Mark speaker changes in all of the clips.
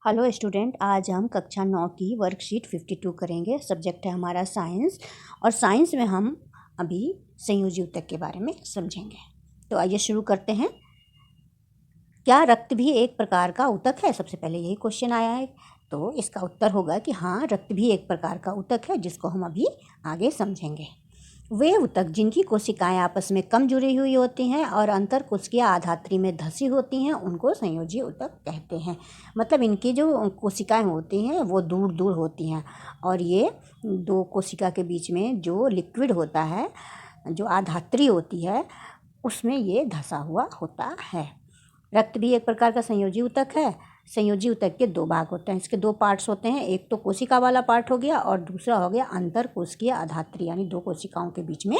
Speaker 1: Hello student, आज हम कक्षा 9 की वर्कशीट 52 करेंगे। सब्जेक्ट है हमारा साइंस, और साइंस में हम अभी संयोजी ऊतक के बारे में समझेंगे। तो आइए शुरू करते हैं। क्या रक्त भी एक प्रकार का ऊतक है? सबसे पहले यही क्वेश्चन आया है, तो इसका उत्तर होगा कि हाँ, रक्त भी एक प्रकार का ऊतक है, जिसको हम अभी आगे समझेंगे। वे ऊतक जिनकी कोशिकाएं आपस में कम जुड़ी हुई होती हैं और अंतर कोशिकीय आधात्री में धसी होती हैं, उनको संयोजी ऊतक कहते हैं। मतलब इनकी जो कोशिकाएं होती हैं वो दूर दूर होती हैं, और ये दो कोशिका के बीच में जो लिक्विड होता है, जो आधात्री होती है, उसमें ये धसा हुआ होता है। रक्त भी एक प्रकार का संयोजी ऊतक है। संयोजी ऊतक के दो भाग होते हैं, इसके दो पार्ट्स होते हैं। एक तो कोशिका वाला पार्ट हो गया, और दूसरा हो गया अंतर कोशिकीय आधात्री, यानी दो कोशिकाओं के बीच में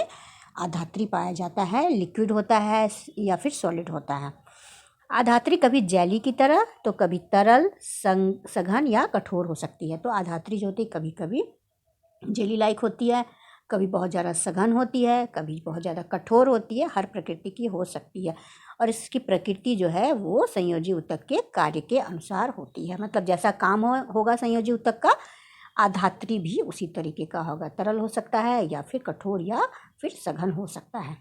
Speaker 1: आधात्री पाया जाता है। लिक्विड होता है या फिर सॉलिड होता है। आधात्री कभी जेली की तरह, तो कभी तरल, सघन या कठोर हो सकती है। तो आधात्री जो होती है कभी कभी जेली लाइक होती है, कभी बहुत ज़्यादा सघन होती है, कभी बहुत ज़्यादा कठोर होती है। हर प्रकृति की हो सकती है, और इसकी प्रकृति जो है वो संयोजी ऊतक के कार्य के अनुसार होती है। मतलब जैसा काम होगा संयोजी ऊतक का, आधात्री भी उसी तरीके का होगा। तरल हो सकता है, या फिर कठोर, या फिर सघन हो सकता है।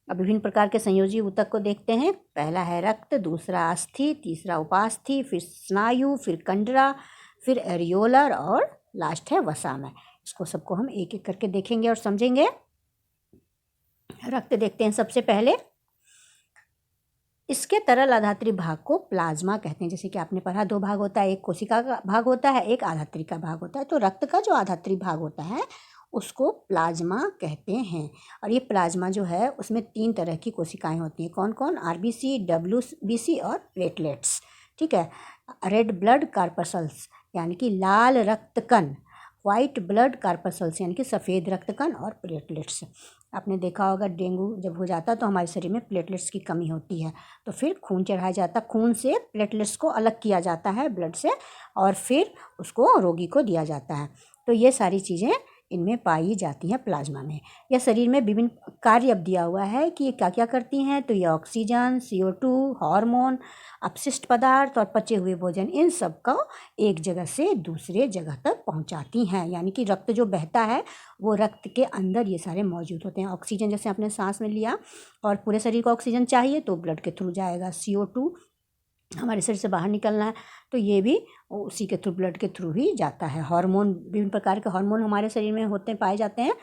Speaker 1: अब विभिन्न प्रकार के संयोजी ऊतक को देखते हैं। पहला है रक्त, दूसरा अस्थि, तीसरा उपास्थि, फिर स्नायु, फिर कंडरा, फिर एरियोलर, और लास्ट है वसामय। इसको सबको हम एक एक करके देखेंगे और समझेंगे। रक्त देखते हैं सबसे पहले। इसके तरल आधात्री भाग को प्लाज्मा कहते हैं। जैसे कि आपने पढ़ा, दो भाग होता है, एक कोशिका का भाग होता है, एक आधात्री का भाग होता है। तो रक्त का जो आधात्री भाग होता है उसको प्लाज्मा कहते हैं। और ये प्लाज्मा जो है उसमें 3 तरह की कोशिकाएं होती हैं। कौन कौन? आरबीसी, डब्ल्यूबीसी और प्लेटलेट्स। ठीक है। रेड ब्लड कार्पसल्स यानी कि लाल रक्त कण, वाइट ब्लड कार्पसल्स यानी कि सफ़ेद रक्त कण, और प्लेटलेट्स। आपने देखा होगा, डेंगू जब हो जाता है तो हमारे शरीर में प्लेटलेट्स की कमी होती है, तो फिर खून चढ़ाया जाता है। खून से प्लेटलेट्स को अलग किया जाता है ब्लड से, और फिर उसको रोगी को दिया जाता है। तो ये सारी चीज़ें इनमें पाई जाती हैं प्लाज्मा में। यह शरीर में विभिन्न कार्य अब दिया हुआ है कि ये क्या क्या करती हैं। तो ये ऑक्सीजन, CO2, हार्मोन, अपशिष्ट पदार्थ और पचे हुए भोजन, इन सब को एक जगह से दूसरे जगह तक पहुंचाती हैं। यानी कि रक्त जो बहता है वो रक्त के अंदर ये सारे मौजूद होते हैं। ऑक्सीजन जैसे आपने सांस में लिया, और पूरे शरीर को ऑक्सीजन चाहिए तो ब्लड के थ्रू जाएगा। CO2 हमारे शरीर से बाहर निकलना है, तो ये भी उसी के थ्रू, ब्लड के थ्रू ही जाता है। हार्मोन, विभिन्न प्रकार के हार्मोन हमारे शरीर में होते पाए जाते हैं।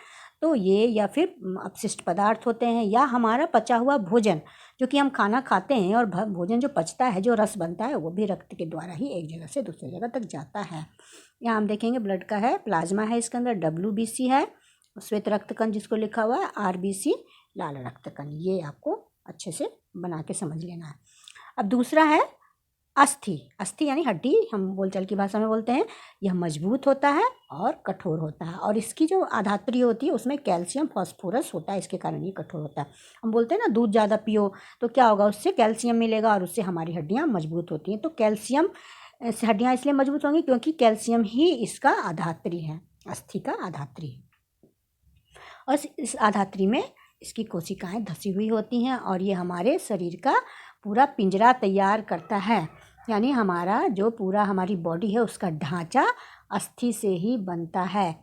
Speaker 1: तो ये या फिर अपशिष्ट पदार्थ होते हैं, या हमारा पचा हुआ भोजन, जो कि हम खाना खाते हैं, और भोजन जो पचता है, जो रस बनता है, वो भी रक्त के द्वारा ही एक जगह से दूसरी जगह तक जाता है। यहाँ हम देखेंगे ब्लड का है, प्लाज्मा है, इसके अंदर WBC है, श्वेत रक्त कण जिसको लिखा हुआ है, RBC लाल रक्त कण। ये आपको अच्छे से बना के समझ लेना है। अब दूसरा है अस्थि। अस्थि यानी हड्डी, हम बोलचाल की भाषा में बोलते हैं। यह मजबूत होता है और कठोर होता है, और इसकी जो आधात्री होती है उसमें कैल्शियम, फास्फोरस होता है, इसके कारण ये कठोर होता है। हम बोलते हैं ना, दूध ज़्यादा पियो तो क्या होगा, उससे कैल्शियम मिलेगा, और उससे हमारी हड्डियाँ मजबूत होती हैं। तो कैल्शियम से हड्डियाँ इसलिए मजबूत होंगी क्योंकि कैल्शियम ही इसका आधात्री है, अस्थि का आधात्री है। और इस आधात्री में इसकी कोशिकाएं धसी हुई होती हैं, और ये हमारे शरीर का पूरा पिंजरा तैयार करता है। यानी हमारा जो पूरा हमारी बॉडी है उसका ढांचा अस्थि से ही बनता है,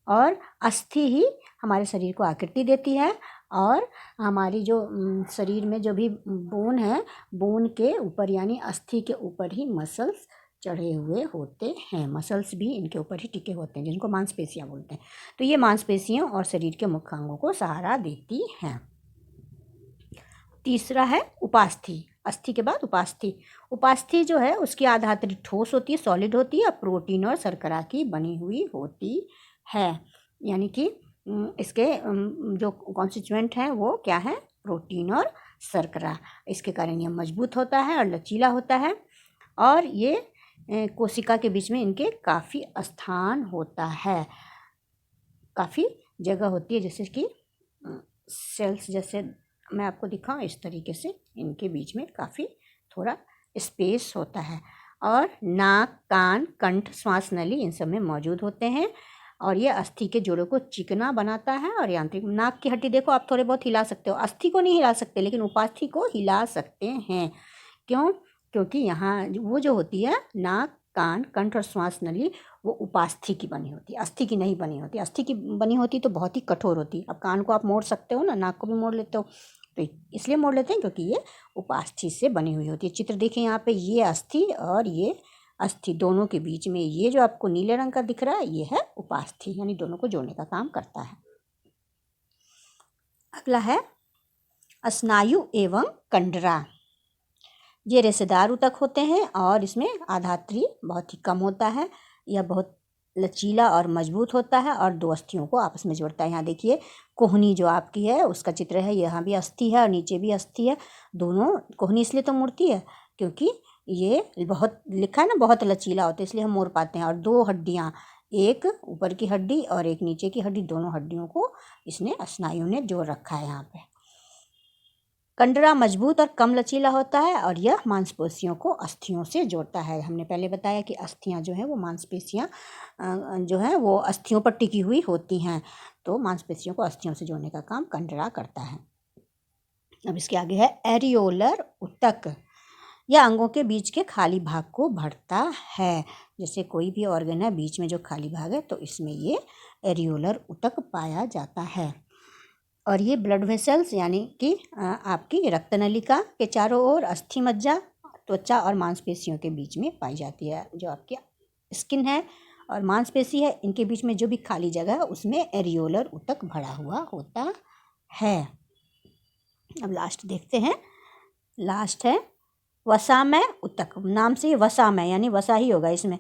Speaker 1: और अस्थि ही हमारे शरीर को आकृति देती है। और हमारी जो शरीर में जो भी बोन है, बोन के ऊपर यानी अस्थि के ऊपर ही मसल्स चढ़े हुए होते हैं। मसल्स भी इनके ऊपर ही टिके होते हैं, जिनको मांसपेशियां बोलते हैं। तो ये मांसपेशियां और शरीर के मुख्य अंगों को सहारा देती हैं। तीसरा है उपास्थि। अस्थि के बाद उपास्थि। उपास्थि जो है उसकी आधात्री ठोस होती है, सॉलिड होती है, प्रोटीन और शर्करा की बनी हुई होती है। यानी कि इसके जो कॉन्स्टिट्यूएंट हैं वो क्या है? प्रोटीन और शर्करा। इसके कारण ये मजबूत होता है और लचीला होता है, और ये कोशिका के बीच में इनके काफ़ी स्थान होता है, काफ़ी जगह होती है। जैसे कि सेल्स, जैसे मैं आपको दिखाऊं, इस तरीके से इनके बीच में काफ़ी थोड़ा स्पेस होता है। और नाक, कान, कंठ, श्वास नली, इन सब में मौजूद होते हैं, और ये अस्थि के जोड़ों को चिकना बनाता है। और यांत्रिक, नाक की हड्डी देखो, आप थोड़े बहुत हिला सकते हो, अस्थि को नहीं हिला सकते, लेकिन उपास्थि को हिला सकते हैं। क्यों? क्योंकि यहाँ वो जो होती है नाक, कान, कंठ और श्वास नली वो उपास्थि की बनी होती है, अस्थि की नहीं बनी होती। अस्थि की बनी होती तो बहुत ही कठोर होती। अब कान को आप मोड़ सकते हो ना, नाक को भी मोड़ लेते हो, तो इसलिए मोड़ लेते हैं क्योंकि ये उपास्थि से बनी हुई होती है। चित्र देखें यहाँ पे, ये अस्थि और ये अस्थि, दोनों के बीच में ये जो आपको नीले रंग का दिख रहा है ये है उपास्थि, यानी दोनों को जोड़ने का काम करता है। अगला है स्नायु एवं कंडरा। ये रेशेदार ऊतक होते हैं और इसमें आधात्री बहुत ही कम होता है। यह बहुत लचीला और मजबूत होता है और दो अस्थियों को आपस में जोड़ता है। यहाँ देखिए कोहनी जो आपकी है उसका चित्र है, यहाँ भी अस्थि है और नीचे भी अस्थि है। दोनों, कोहनी इसलिए तो मुड़ती है क्योंकि ये बहुत लिखा है ना, बहुत लचीला होता है, इसलिए हम मोड़ पाते हैं। और दो हड्डियाँ, एक ऊपर की हड्डी और एक नीचे की हड्डी, दोनों हड्डियों को इसने स्नायु ने जोड़ रखा है यहाँ पे। कंडरा मजबूत और कम लचीला होता है और यह मांसपेशियों को अस्थियों से जोड़ता है। हमने पहले बताया कि अस्थियां जो हैं वो मांसपेशियां जो हैं वो अस्थियों पर टिकी हुई होती हैं, तो मांसपेशियों को अस्थियों से जोड़ने का काम कंडरा करता है। अब इसके आगे है एरियोलर ऊतक। यह अंगों के बीच के खाली भाग को भरता है। जैसे कोई भी ऑर्गन है, बीच में जो खाली भाग है तो इसमें ये एरियोलर ऊतक पाया जाता है। और ये ब्लड वेसल्स यानी कि आपकी रक्त नलिका के चारों ओर अस्थि मज्जा, त्वचा और मांसपेशियों के बीच में पाई जाती है। जो आपकी स्किन है और मांसपेशी है, इनके बीच में जो भी खाली जगह है उसमें एरियोलर ऊतक भरा हुआ होता है। अब लास्ट देखते हैं, लास्ट है वसामय ऊतक। नाम से वसामय यानी वसा ही होगा इसमें।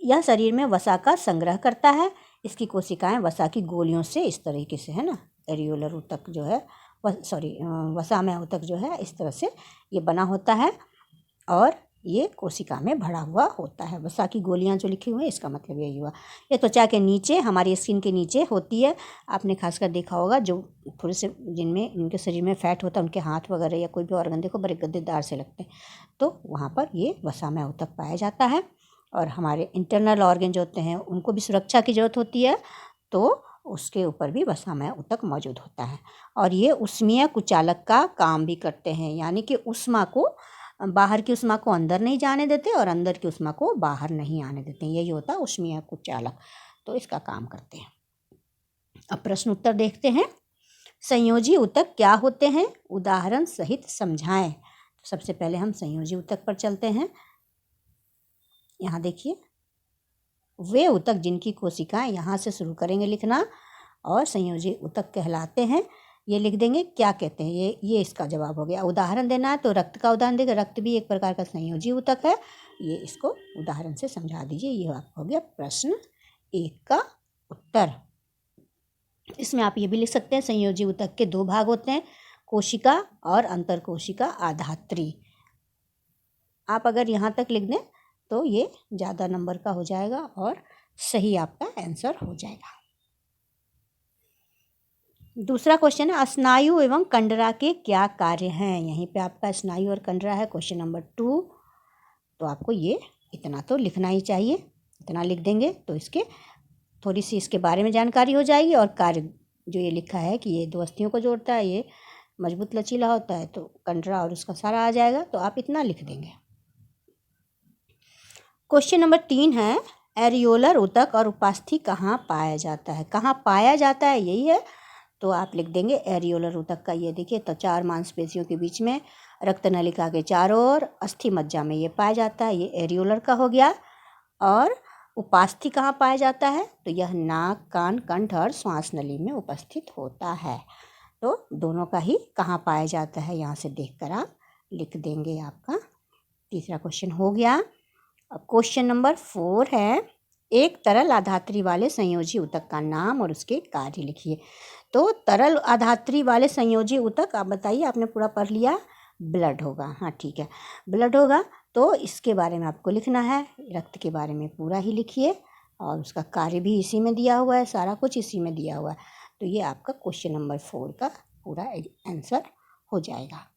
Speaker 1: यह शरीर में वसा का संग्रह करता है। इसकी कोशिकाएं वसा की गोलियों से इस तरीके से, है ना, एरियोलर ऊतक जो है वसामय ऊतक जो है इस तरह से ये बना होता है और ये कोशिका में भरा हुआ होता है। वसा की गोलियां जो लिखी हुई है इसका मतलब यही हुआ। ये त्वचा के नीचे, हमारी स्किन के नीचे होती है। आपने खासकर देखा होगा जो थोड़े से जिनमें इनके शरीर में फैट होता है, उनके हाथ वगैरह या कोई भी ऑर्गन देखो बड़े गद्देदार से लगते हैं, तो वहाँ पर ये वसामय ऊतक पाया जाता है। और हमारे इंटरनल ऑर्गन जो होते हैं उनको भी सुरक्षा की ज़रूरत होती है, तो उसके ऊपर भी वसामय ऊतक मौजूद होता है। और ये उष्मीय कुचालक का काम भी करते हैं, यानी कि उष्मा को, बाहर की उष्मा को अंदर नहीं जाने देते और अंदर की उष्मा को बाहर नहीं आने देते, यही होता है उष्मीय कुचालक, तो इसका काम करते हैं। अब प्रश्न उत्तर देखते हैं। संयोजी ऊतक क्या होते हैं, उदाहरण सहित समझाएं। तो सबसे पहले हम संयोजी ऊतक पर चलते हैं। यहाँ देखिए, वे ऊतक जिनकी कोशिकाएं, यहाँ से शुरू करेंगे लिखना, और संयोजी ऊतक कहलाते हैं। ये लिख देंगे क्या कहते हैं, ये इसका जवाब हो गया। उदाहरण देना है तो रक्त का उदाहरण देगा, रक्त भी एक प्रकार का संयोजी ऊतक है, ये इसको उदाहरण से समझा दीजिए। ये आपका हो गया प्रश्न 1 का उत्तर। इसमें आप ये भी लिख सकते हैं, संयोजी ऊतक के 2 भाग होते हैं, कोशिका और अंतरकोशिका आधात्री। आप अगर यहाँ तक लिख दें तो ये ज़्यादा नंबर का हो जाएगा और सही आपका आंसर हो जाएगा। दूसरा क्वेश्चन है, स्नायु एवं कंडरा के क्या कार्य हैं। यहीं पे आपका स्नायु और कंडरा है, क्वेश्चन नंबर 2। तो आपको ये इतना तो लिखना ही चाहिए, इतना लिख देंगे तो इसके थोड़ी सी इसके बारे में जानकारी हो जाएगी। और कार्य जो ये लिखा है कि ये 2 अस्थियों को जोड़ता है, ये मजबूत लचीला होता है, तो कंडरा और उसका सारा आ जाएगा, तो आप इतना लिख देंगे। क्वेश्चन नंबर 3 है, एरियोलर ऊतक और उपास्थि कहाँ पाया जाता है। कहाँ पाया जाता है यही है, तो आप लिख देंगे एरियोलर ऊतक का, ये देखिए त्वचा और मांसपेशियों के बीच में, रक्त नलिका के चारों ओर, अस्थि मज्जा में ये पाया जाता है, ये एरियोलर का हो गया। और उपास्थि कहाँ पाया जाता है, तो यह नाक, कान, कंठ और श्वास नली में उपस्थित होता है। तो दोनों का ही कहाँ पाया जाता है यहाँ से देखकर आप लिख देंगे। आपका तीसरा क्वेश्चन हो गया। अब क्वेश्चन नंबर 4 है, एक तरल आधात्री वाले संयोजी ऊतक का नाम और उसके कार्य लिखिए। तो तरल आधात्री वाले संयोजी ऊतक आप बताइए, आपने पूरा पढ़ लिया, ब्लड होगा। हाँ ठीक है, ब्लड होगा, तो इसके बारे में आपको लिखना है, रक्त के बारे में पूरा ही लिखिए और उसका कार्य भी इसी में दिया हुआ है, सारा कुछ इसी में दिया हुआ है। तो ये आपका क्वेश्चन नंबर 4 का पूरा आंसर हो जाएगा।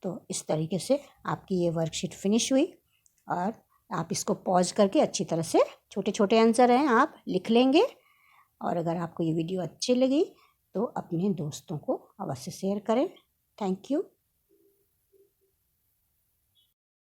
Speaker 1: तो इस तरीके से आपकी ये वर्कशीट फिनिश हुई और आप इसको पॉज करके अच्छी तरह से, छोटे छोटे आंसर हैं, आप लिख लेंगे। और अगर आपको ये वीडियो अच्छी लगी तो अपने दोस्तों को अवश्य शेयर करें। Thank you.